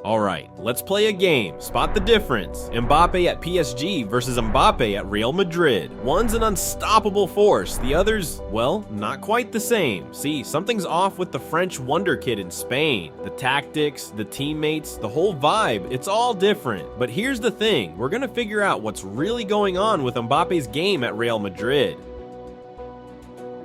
Alright, let's play a game. Spot the difference. Mbappe at PSG versus Mbappe at Real Madrid. One's an unstoppable force, the other's, well, not quite the same. See, something's off with the French wonder kid in Spain. The tactics, the teammates, the whole vibe, it's all different. But here's the thing, we're gonna figure out what's really going on with Mbappe's game at Real Madrid.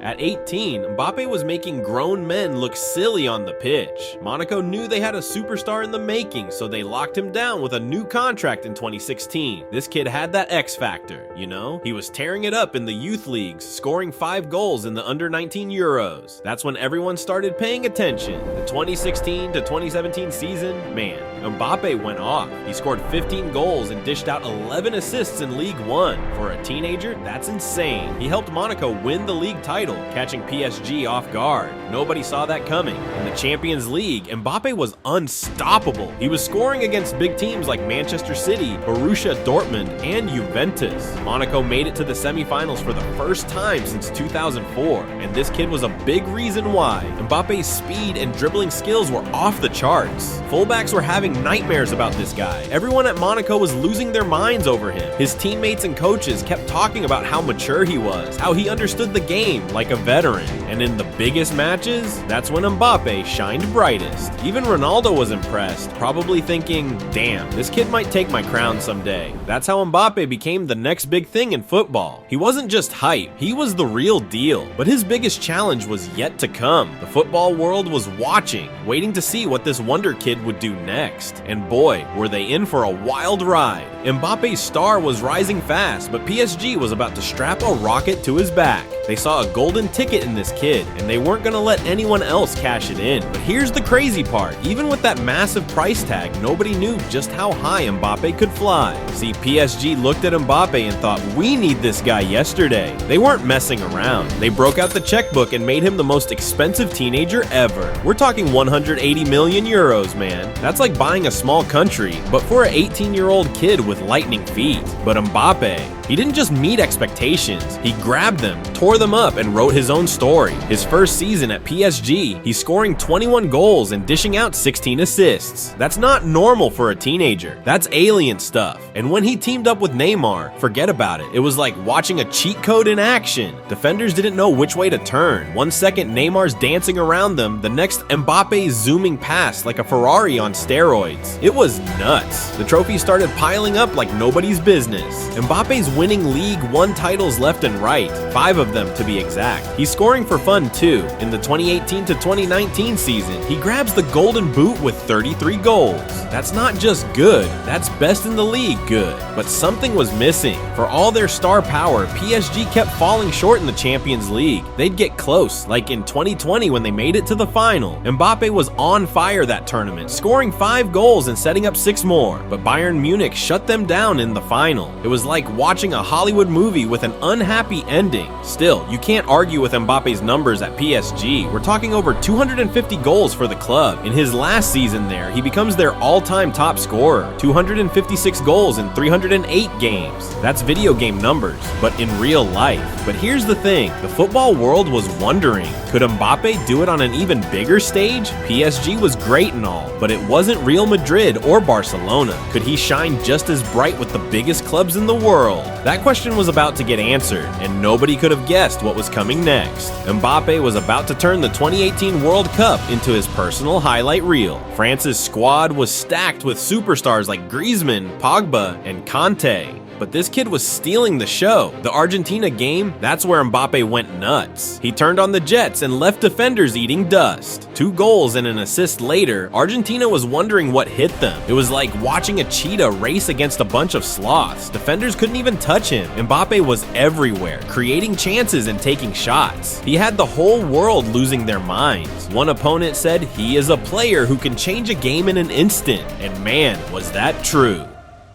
At 18, Mbappe was making grown men look silly on the pitch. Monaco knew they had a superstar in the making, so they locked him down with a new contract in 2016. This kid had that X factor, you know? He was tearing it up in the youth leagues, scoring 5 goals in the under-19 Euros. That's when everyone started paying attention. The 2016 to 2017 season, man, Mbappe went off. He scored 15 goals and dished out 11 assists in League One. For a teenager, that's insane. He helped Monaco win the league title, catching PSG off guard. Nobody saw that coming. In the Champions League, Mbappe was unstoppable. He was scoring against big teams like Manchester City, Borussia Dortmund, and Juventus. Monaco made it to the semifinals for the first time since 2004, and this kid was a big reason why. Mbappe's speed and dribbling skills were off the charts. Fullbacks were having nightmares about this guy. Everyone at Monaco was losing their minds over him. His teammates and coaches kept talking about how mature he was, how he understood the game like a veteran. And in the biggest matches, that's when Mbappe shined brightest. Even Ronaldo was impressed, probably thinking, damn, this kid might take my crown someday. That's how Mbappe became the next big thing in football. He wasn't just hype, he was the real deal. But his biggest challenge was yet to come. The football world was watching, waiting to see what this wonder kid would do next. And boy, were they in for a wild ride. Mbappe's star was rising fast, but PSG was about to strap a rocket to his back. They saw a golden ticket in this kid, and they weren't gonna let anyone else cash it in. But here's the crazy part, even with that massive price tag, nobody knew just how high Mbappe could fly. See, PSG looked at Mbappe and thought, we need this guy yesterday. They weren't messing around. They broke out the checkbook and made him the most expensive teenager ever. We're talking 180 million euros, man. That's like buying a small country, but for an 18-year-old kid with lightning feet. But Mbappe, he didn't just meet expectations, he grabbed them, tore them up, and wrote his own story. His first season at PSG, he's scoring 21 goals and dishing out 16 assists. That's not normal for a teenager. That's alien stuff. And when he teamed up with Neymar, forget about it. It was like watching a cheat code in action. Defenders didn't know which way to turn. One second Neymar's dancing around them, the next Mbappe's zooming past like a Ferrari on steroids. It was nuts. The trophies started piling up like nobody's business. Mbappe's winning League One titles left and right, 5 of them to be exact. He's scoring for fun too. In the 2018 to 2019 season, he grabs the golden boot with 33 goals. That's not just good, that's best in the league good. But something was missing. For all their star power, PSG kept falling short in the Champions League. They'd get close, like in 2020 when they made it to the final. Mbappe was on fire that tournament, scoring 5 goals and setting up 6 more. But Bayern Munich shut them down in the final. It was like watching a Hollywood movie with an unhappy ending. Still, you can't argue with Mbappe's numbers at PSG. We're talking over 250 goals for the club. In his last season there, he becomes their all-time top scorer. 256 goals in 308 games. That's video game numbers, but in real life. But here's the thing, the football world was wondering, could Mbappe do it on an even bigger stage? PSG was great and all, but it wasn't Real Madrid or Barcelona. Could he shine just as bright with the biggest clubs in the world? That question was about to get answered, and nobody could have guessed what was coming next. Mbappe was about to turn the 2018 World Cup into his personal highlight reel. France's squad was stacked with superstars like Griezmann, Pogba, and Kanté. But this kid was stealing the show. The Argentina game, that's where Mbappe went nuts. He turned on the jets and left defenders eating dust. 2 goals and an assist later, Argentina was wondering what hit them. It was like watching a cheetah race against a bunch of sloths. Defenders couldn't even touch him. Mbappe was everywhere, creating chances and taking shots. He had the whole world losing their minds. One opponent said he is a player who can change a game in an instant. And man, was that true.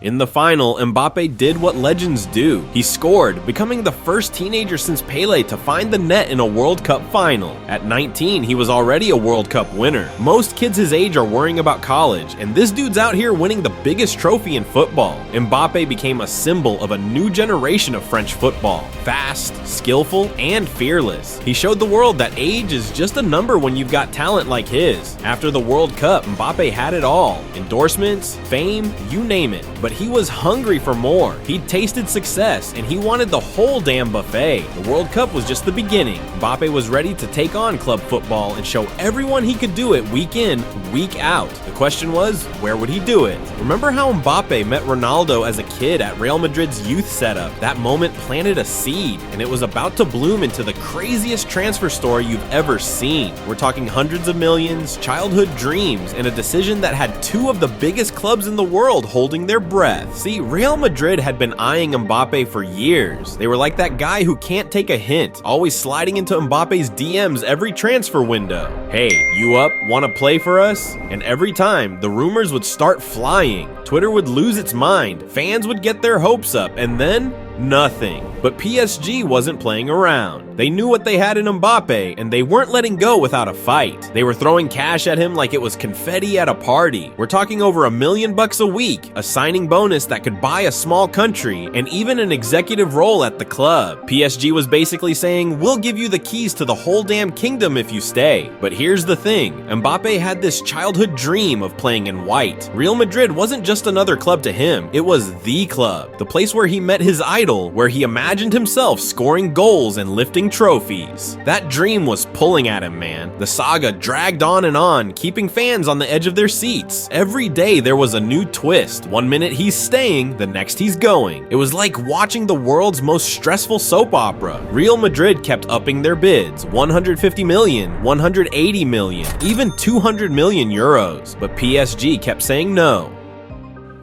In the final, Mbappe did what legends do. He scored, becoming the first teenager since Pele to find the net in a World Cup final. At 19, he was already a World Cup winner. Most kids his age are worrying about college, and this dude's out here winning the biggest trophy in football. Mbappe became a symbol of a new generation of French football. Fast, skillful, and fearless. He showed the world that age is just a number when you've got talent like his. After the World Cup, Mbappe had it all. Endorsements, fame, you name it. But he was hungry for more. He'd tasted success, and he wanted the whole damn buffet. The World Cup was just the beginning. Mbappe was ready to take on club football and show everyone he could do it week in, week out. The question was, where would he do it? Remember how Mbappe met Ronaldo as a kid at Real Madrid's youth setup? That moment planted a seed, and it was about to bloom into the craziest transfer story you've ever seen. We're talking hundreds of millions, childhood dreams, and a decision that had two of the biggest clubs in the world holding their breath. See, Real Madrid had been eyeing Mbappe for years. They were like that guy who can't take a hint, always sliding into Mbappe's DMs every transfer window. Hey, you up? Wanna play for us? And every time, the rumors would start flying. Twitter would lose its mind, fans would get their hopes up, and then nothing. But PSG wasn't playing around. They knew what they had in Mbappe, and they weren't letting go without a fight. They were throwing cash at him like it was confetti at a party. We're talking over $1 million a week, a signing bonus that could buy a small country, and even an executive role at the club. PSG was basically saying, we'll give you the keys to the whole damn kingdom if you stay. But here's the thing, Mbappe had this childhood dream of playing in white. Real Madrid wasn't just another club to him, it was the club. The place where he met his idol, where he imagined himself scoring goals and lifting trophies. That dream was pulling at him, man. The saga dragged on, keeping fans on the edge of their seats. Every day there was a new twist. One minute he's staying, the next he's going. It was like watching the world's most stressful soap opera. Real Madrid kept upping their bids, 150 million, 180 million, even 200 million euros. But PSG kept saying no.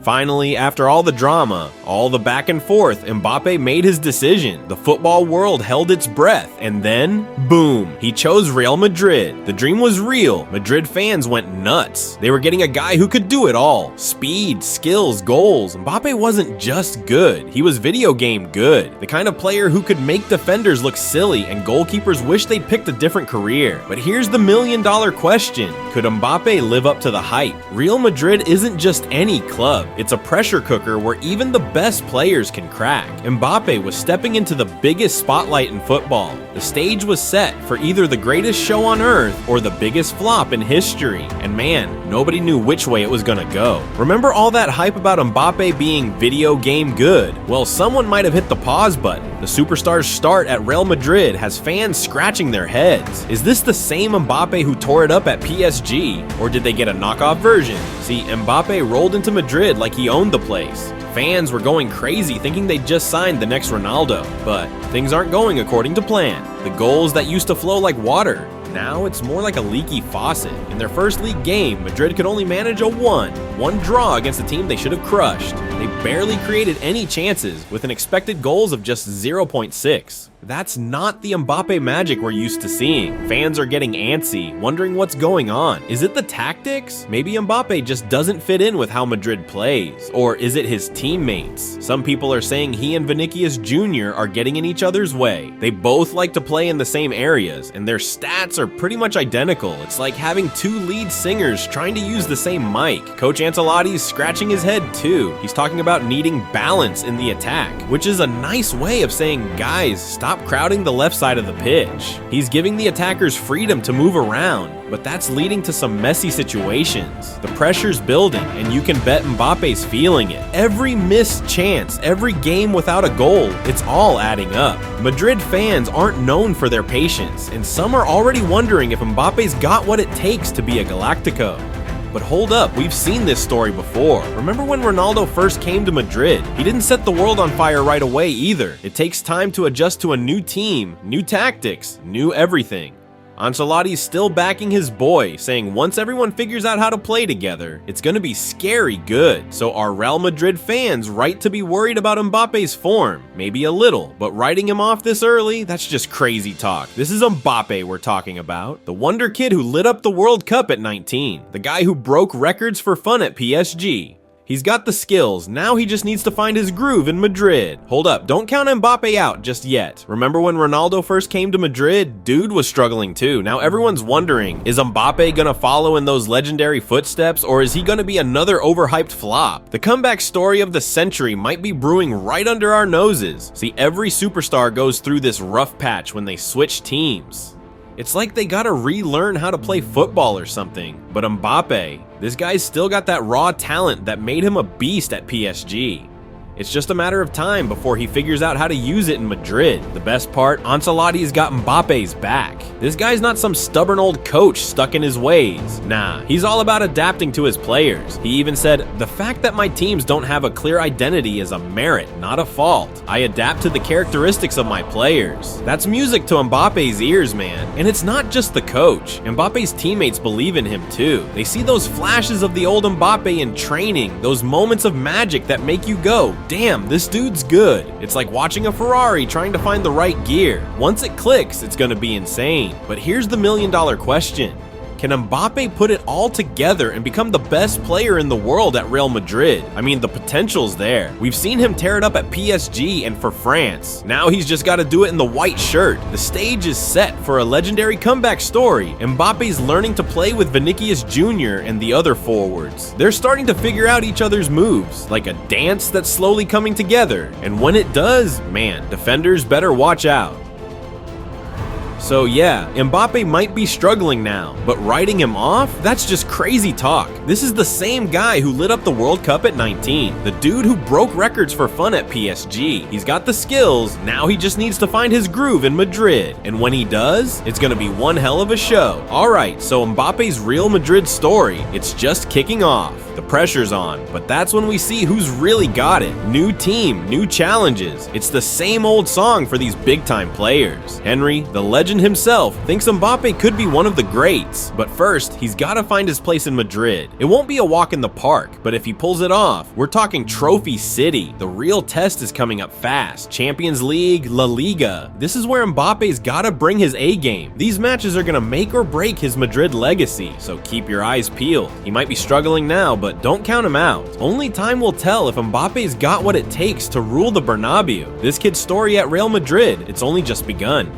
Finally, after all the drama, all the back and forth, Mbappe made his decision. The football world held its breath, and then, boom, he chose Real Madrid. The dream was real. Madrid fans went nuts. They were getting a guy who could do it all. Speed, skills, goals. Mbappe wasn't just good. He was video game good. The kind of player who could make defenders look silly and goalkeepers wish they'd picked a different career. But here's the million-dollar question. Could Mbappe live up to the hype? Real Madrid isn't just any club. It's a pressure cooker where even the best players can crack. Mbappe was stepping into the biggest spotlight in football. The stage was set for either the greatest show on earth or the biggest flop in history. And man, nobody knew which way it was gonna go. Remember all that hype about Mbappe being video game good? Well, someone might have hit the pause button. The superstar's start at Real Madrid has fans scratching their heads. Is this the same Mbappe who tore it up at PSG? Or did they get a knockoff version? See, Mbappe rolled into Madrid like he owned the place. Fans were going crazy thinking they just signed the next Ronaldo, but things aren't going according to plan. The goals that used to flow like water, now it's more like a leaky faucet. In their first league game, Madrid could only manage a 1-1 draw against a team they should have crushed. They barely created any chances, with an expected goals of just 0.6. That's not the Mbappe magic we're used to seeing. Fans are getting antsy, wondering what's going on. Is it the tactics? Maybe Mbappe just doesn't fit in with how Madrid plays. Or is it his teammates? Some people are saying he and Vinicius Jr. are getting in each other's way. They both like to play in the same areas, and their stats are pretty much identical. It's like having two lead singers trying to use the same mic. Coach Ancelotti's scratching his head too. He's talking about needing balance in the attack, which is a nice way of saying, guys, stop crowding the left side of the pitch. He's giving the attackers freedom to move around, but that's leading to some messy situations. The pressure's building, and you can bet Mbappe's feeling it. Every missed chance, every game without a goal, it's all adding up. Madrid fans aren't known for their patience, and some are already wondering if Mbappe's got what it takes to be a Galactico. But hold up, we've seen this story before. Remember when Ronaldo first came to Madrid? He didn't set the world on fire right away either. It takes time to adjust to a new team, new tactics, new everything. Ancelotti's still backing his boy, saying once everyone figures out how to play together, it's gonna be scary good. So are Real Madrid fans right to be worried about Mbappe's form? Maybe a little, but writing him off this early, that's just crazy talk. This is Mbappe we're talking about. The wonder kid who lit up the World Cup at 19. The guy who broke records for fun at PSG. He's got the skills, now he just needs to find his groove in Madrid. Hold up, don't count Mbappe out just yet. Remember when Ronaldo first came to Madrid? Dude was struggling too. Now everyone's wondering, is Mbappe gonna follow in those legendary footsteps, or is he gonna be another overhyped flop? The comeback story of the century might be brewing right under our noses. See, every superstar goes through this rough patch when they switch teams. It's like they gotta relearn how to play football or something. But Mbappe, this guy's still got that raw talent that made him a beast at PSG. It's just a matter of time before he figures out how to use it in Madrid. The best part, Ancelotti's got Mbappe's back. This guy's not some stubborn old coach stuck in his ways. Nah, he's all about adapting to his players. He even said, "The fact that my teams don't have a clear identity is a merit, not a fault. I adapt to the characteristics of my players." That's music to Mbappe's ears, man. And it's not just the coach. Mbappe's teammates believe in him too. They see those flashes of the old Mbappe in training, those moments of magic that make you go, damn, this dude's good. It's like watching a Ferrari trying to find the right gear. Once it clicks, it's gonna be insane. But here's the million-dollar question. Can Mbappe put it all together and become the best player in the world at Real Madrid? I mean, the potential's there. We've seen him tear it up at PSG and for France. Now he's just got to do it in the white shirt. The stage is set for a legendary comeback story. Mbappe's learning to play with Vinicius Jr. and the other forwards. They're starting to figure out each other's moves, like a dance that's slowly coming together. And when it does, man, defenders better watch out. So yeah, Mbappe might be struggling now, but writing him off? That's just crazy talk. This is the same guy who lit up the World Cup at 19. The dude who broke records for fun at PSG. He's got the skills, now he just needs to find his groove in Madrid. And when he does, it's gonna be one hell of a show. Alright, so Mbappe's Real Madrid story, it's just kicking off. The pressure's on, but that's when we see who's really got it. New team, new challenges. It's the same old song for these big-time players. Henry, the legend himself, thinks Mbappe could be one of the greats. But first, he's gotta find his place in Madrid. It won't be a walk in the park, but if he pulls it off, we're talking Trophy City. The real test is coming up fast. Champions League La Liga. This is where Mbappe's gotta bring his A game. These matches are gonna make or break his Madrid legacy, so keep your eyes peeled. He might be struggling now, but don't count him out. Only time will tell if Mbappe's got what it takes to rule the Bernabeu. This kid's story at Real Madrid, it's only just begun.